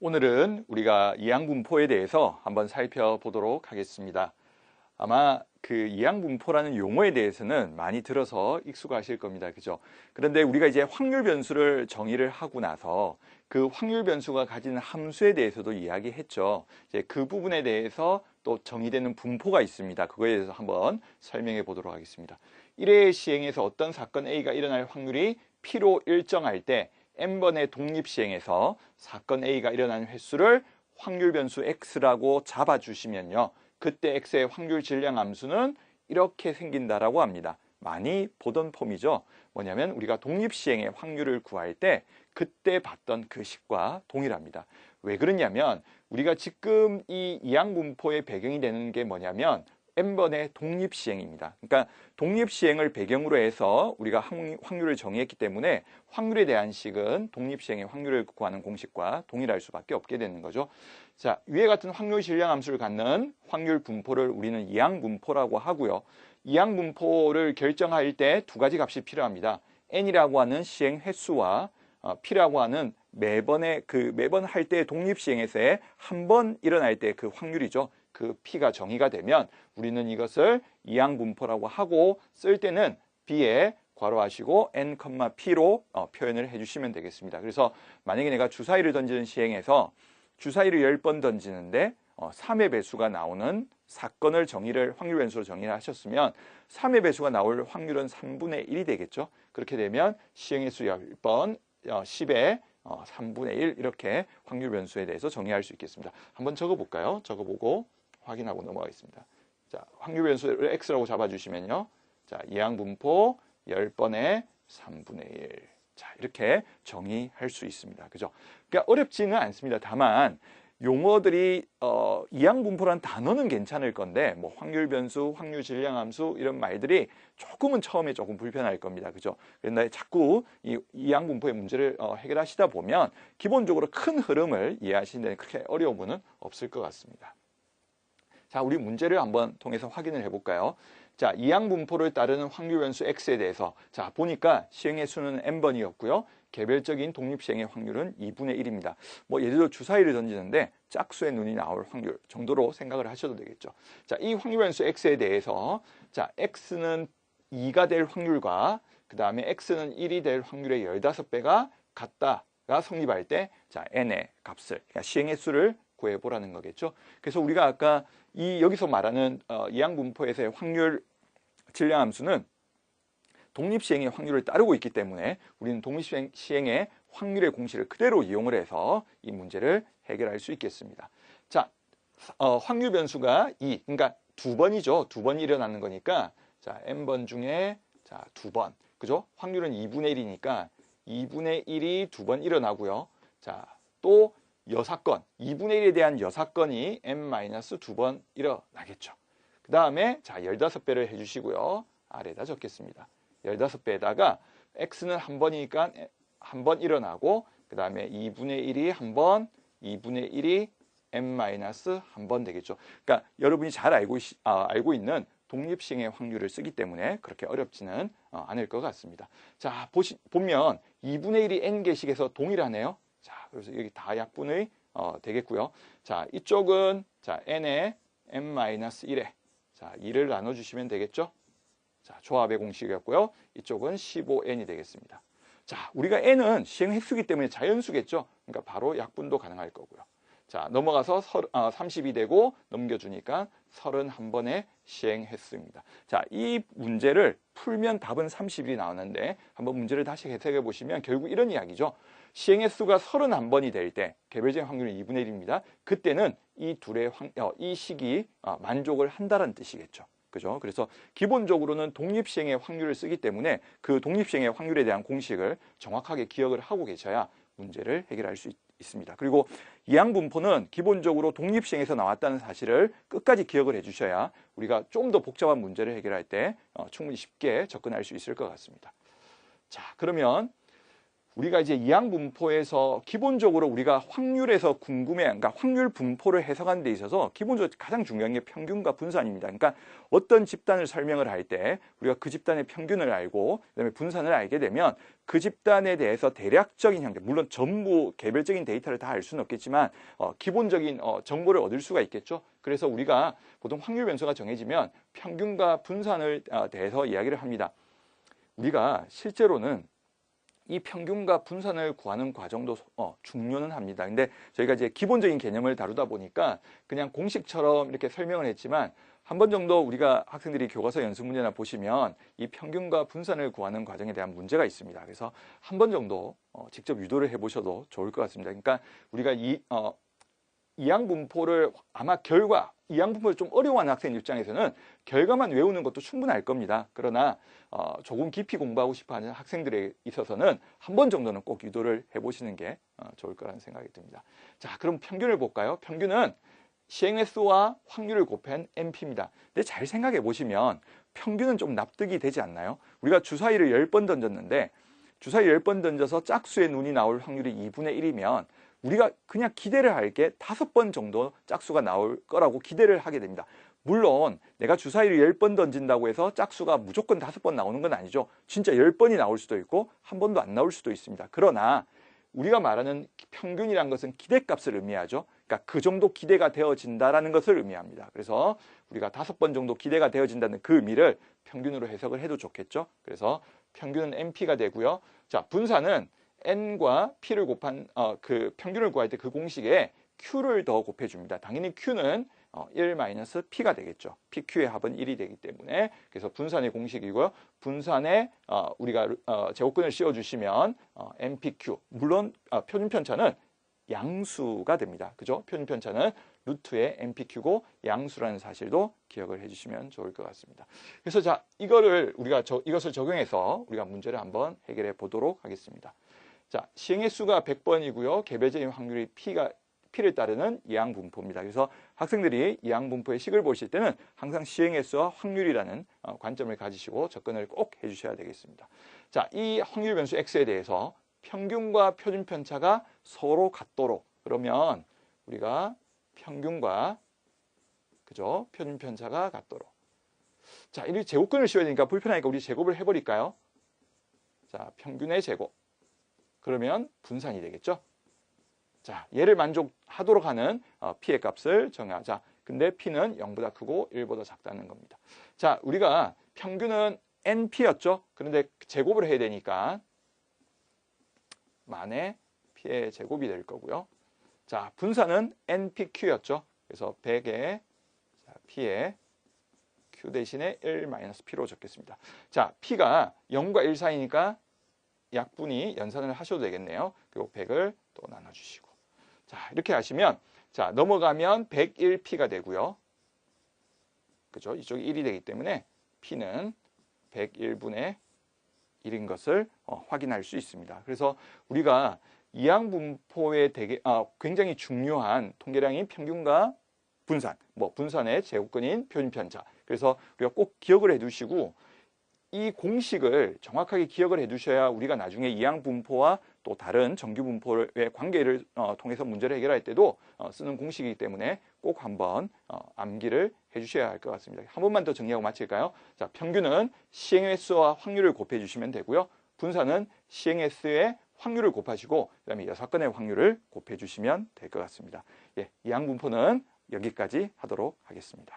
오늘은 우리가 이항분포에 대해서 한번 살펴보도록 하겠습니다. 아마 그 이항분포라는 용어에 대해서는 많이 들어서 익숙하실 겁니다. 그죠? 그런데 우리가 이제 확률 변수를 정의를 하고 나서 그 확률 변수가 가지는 함수에 대해서도 이야기했죠. 이제 그 부분에 대해서 또 정의되는 분포가 있습니다. 그거에 대해서 한번 설명해 보도록 하겠습니다. 1회 시행에서 어떤 사건 A가 일어날 확률이 P로 일정할 때 n번의 독립시행에서 사건 A가 일어나는 횟수를 확률 변수 X라고 잡아주시면요. 그때 X의 확률 질량 함수는 이렇게 생긴다라고 합니다. 많이 보던 폼이죠. 뭐냐면 우리가 독립시행의 확률을 구할 때 그때 봤던 그 식과 동일합니다. 왜 그러냐면 우리가 지금 이 이항분포의 배경이 되는 게 뭐냐면 n번의 독립시행입니다. 그러니까 독립시행을 배경으로 해서 우리가 확률을 정의했기 때문에 확률에 대한 식은 독립시행의 확률을 구하는 공식과 동일할 수밖에 없게 되는 거죠. 자, 위에 같은 확률 질량 함수를 갖는 확률 분포를 우리는 이항분포라고 하고요. 이항분포를 결정할 때 두 가지 값이 필요합니다. n이라고 하는 시행 횟수와 p라고 하는 매번 할 때 독립시행에서의 한 번 일어날 때 그 확률이죠. 그 P가 정의가 되면 우리는 이것을 이항분포라고 하고 쓸 때는 B에 괄호하시고 n, P로 표현을 해주시면 되겠습니다. 그래서 만약에 내가 주사위를 던지는 시행에서 주사위를 10번 던지는데 3의 배수가 나오는 사건을 확률 변수로 정의를 하셨으면 3의 배수가 나올 확률은 3분의 1이 되겠죠. 그렇게 되면 시행의 수 10번, 10의 3분의 1 이렇게 확률 변수에 대해서 정의할 수 있겠습니다. 한번 적어볼까요? 적어보고 확인하고 넘어가겠습니다. 자, 확률 변수를 X라고 잡아주시면요. 자, 이항분포 10번의 3분의 1. 자, 이렇게 정의할 수 있습니다. 그죠? 그러니까 어렵지는 않습니다. 다만 용어들이 이항분포라는 단어는 괜찮을 건데 뭐 확률 변수, 확률 질량 함수 이런 말들이 조금은 처음에 조금 불편할 겁니다. 그죠? 그런데 자꾸 이 이항분포의 문제를 해결하시다 보면 기본적으로 큰 흐름을 이해하시는 데 그렇게 어려움은 없을 것 같습니다. 자, 우리 문제를 한번 통해서 확인을 해볼까요? 자, 이항분포를 따르는 확률 변수 X에 대해서 자, 보니까 시행의 수는 n번이었고요. 개별적인 독립시행의 확률은 2분의 1입니다. 뭐 예를 들어 주사위를 던지는데 짝수의 눈이 나올 확률 정도로 생각을 하셔도 되겠죠. 자, 이 확률 변수 X에 대해서 자, X는 2가 될 확률과 그 다음에 X는 1이 될 확률의 15배가 같다가 성립할 때 자, n의 값을 그러니까 시행의 수를 구해보라는 거겠죠. 그래서 우리가 아까 여기서 말하는 이항분포에서의 확률 질량 함수는 독립시행의 확률을 따르고 있기 때문에 우리는 독립시행의 확률의 공식을 그대로 이용을 해서 이 문제를 해결할 수 있겠습니다. 자, 확률 변수가 2, 그러니까 2번이죠. 2번이 일어나는 거니까 자, n번 중에 자, 2번. 그죠? 확률은 2분의 1이니까 2분의 1이 2번 일어나고요. 자, 또 여사건, 2분의 1에 대한 여사건이 n-2번 일어나겠죠. 그 다음에 자 15배를 해주시고요. 아래에다 적겠습니다. 15배에다가 x는 한 번이니까 한 번 일어나고 그 다음에 2분의 1이 한 번, 2분의 1이 n-한 번 되겠죠. 그러니까 여러분이 잘 알고 있는 독립시행의 확률을 쓰기 때문에 그렇게 어렵지는 않을 것 같습니다. 자, 보면 2분의 1이 n개씩에서 동일하네요. 자, 그래서 여기 다 약분의 되겠고요. 자, 이쪽은 자, n에 n-1에 자, 2를 나눠주시면 되겠죠. 자, 조합의 공식이었고요. 이쪽은 15n이 되겠습니다. 자, 우리가 n은 시행 횟수이기 때문에 자연수겠죠. 그러니까 바로 약분도 가능할 거고요. 자, 넘어가서 30이 되고 넘겨주니까 31번의 시행 횟수입니다. 자, 이 문제를 풀면 답은 30이 나오는데 한번 문제를 다시 해석해 보시면 결국 이런 이야기죠. 시행 횟수가 31번이 될 때 개별적인 확률은 2분의 1입니다. 그때는 이 식이 만족을 한다는 뜻이겠죠. 그죠? 그래서 기본적으로는 독립시행의 확률을 쓰기 때문에 그 독립시행의 확률에 대한 공식을 정확하게 기억을 하고 계셔야 문제를 해결할 수 있습니다. 그리고 이항분포는 기본적으로 독립시행에서 나왔다는 사실을 끝까지 기억을 해주셔야 우리가 좀 더 복잡한 문제를 해결할 때 충분히 쉽게 접근할 수 있을 것 같습니다. 자, 그러면 우리가 이제 이항분포에서 기본적으로 우리가 확률에서 그러니까 확률 분포를 해석하는 데 있어서 기본적으로 가장 중요한 게 평균과 분산입니다. 그러니까 어떤 집단을 설명을 할 때 우리가 그 집단의 평균을 알고 그다음에 분산을 알게 되면 그 집단에 대해서 대략적인 형태, 물론 전부 개별적인 데이터를 다 알 수는 없겠지만 기본적인 정보를 얻을 수가 있겠죠. 그래서 우리가 보통 확률 변수가 정해지면 평균과 분산을 대해서 이야기를 합니다. 우리가 실제로는 이 평균과 분산을 구하는 과정도 중요는 합니다. 근데 저희가 이제 기본적인 개념을 다루다 보니까 그냥 공식처럼 이렇게 설명을 했지만 한 번 정도 우리가 학생들이 교과서 연습 문제나 보시면 이 평균과 분산을 구하는 과정에 대한 문제가 있습니다. 그래서 한 번 정도 직접 유도를 해보셔도 좋을 것 같습니다. 그러니까 우리가 이항분포를 아마 이항분포를 좀 어려워하는 학생 입장에서는 결과만 외우는 것도 충분할 겁니다. 그러나 조금 깊이 공부하고 싶어하는 학생들에 있어서는 한 번 정도는 꼭 유도를 해보시는 게 좋을 거라는 생각이 듭니다. 자, 그럼 평균을 볼까요? 평균은 시행횟수와 확률을 곱한 NP입니다. 근데 잘 생각해 보시면 평균은 좀 납득이 되지 않나요? 우리가 주사위를 10번 던졌는데 주사위 10번 던져서 짝수의 눈이 나올 확률이 2분의 1이면 우리가 그냥 기대를 할 게 5번 정도 짝수가 나올 거라고 기대를 하게 됩니다. 물론 내가 주사위를 10번 던진다고 해서 짝수가 무조건 5번 나오는 건 아니죠. 진짜 10번이 나올 수도 있고 한 번도 안 나올 수도 있습니다. 그러나 우리가 말하는 평균이란 것은 기대값을 의미하죠. 그러니까 그 정도 기대가 되어진다라는 것을 의미합니다. 그래서 우리가 5번 정도 기대가 되어진다는 그 의미를 평균으로 해석을 해도 좋겠죠. 그래서 평균은 NP가 되고요. 자, 분산은 N과 P를 곱한 그 평균을 구할 때 그 공식에 Q를 더 곱해줍니다. 당연히 Q는 1-P가 되겠죠. PQ의 합은 1이 되기 때문에 그래서 분산의 공식이고요. 분산에 우리가 제곱근을 씌워주시면 NPQ 물론 표준편차는 양수가 됩니다. 그죠? 표준편차는 루트의 NPQ고 양수라는 사실도 기억을 해주시면 좋을 것 같습니다. 그래서 자 이것을 적용해서 우리가 문제를 한번 해결해 보도록 하겠습니다. 자, 시행횟수가 100번이고요. 개별적인 확률이 P를 따르는 이항분포입니다. 그래서 학생들이 이항분포의 식을 보실 때는 항상 시행횟수와 확률이라는 관점을 가지시고 접근을 꼭 해주셔야 되겠습니다. 자, 이 확률 변수 X에 대해서 평균과 표준편차가 서로 같도록 그러면 우리가 평균과 그죠? 표준편차가 같도록 자, 이렇게 제곱근을 씌워야 되니까 불편하니까 우리 제곱을 해버릴까요? 자, 평균의 제곱 그러면 분산이 되겠죠. 자, 얘를 만족하도록 하는 P의 값을 정하자. 근데 P는 0보다 크고 1보다 작다는 겁니다. 자, 우리가 평균은 NP였죠. 그런데 제곱을 해야 되니까 만의 P의 제곱이 될 거고요. 자, 분산은 NPQ였죠. 그래서 100의 P의 Q 대신에 1-P로 적겠습니다. 자, P가 0과 1 사이니까 약분이 연산을 하셔도 되겠네요. 그리고 100을 또 나눠주시고. 자, 이렇게 하시면, 자, 넘어가면 101P가 되고요. 그죠? 이쪽이 1이 되기 때문에 P는 101분의 1인 것을 확인할 수 있습니다. 그래서 우리가 이항분포의 굉장히 중요한 통계량인 평균과 분산, 분산의 제곱근인 표준편차. 그래서 우리가 꼭 기억을 해두시고 이 공식을 정확하게 기억을 해두셔야 우리가 나중에 이항분포와 또 다른 정규분포의 관계를 통해서 문제를 해결할 때도 쓰는 공식이기 때문에 꼭 한번 암기를 해주셔야 할 것 같습니다. 한 번만 더 정리하고 마칠까요? 자, 평균은 시행횟수와 확률을 곱해주시면 되고요. 분산은 시행횟수의 확률을 곱하시고 그다음에 6건의 확률을 곱해주시면 될 것 같습니다. 예, 이항분포는 여기까지 하도록 하겠습니다.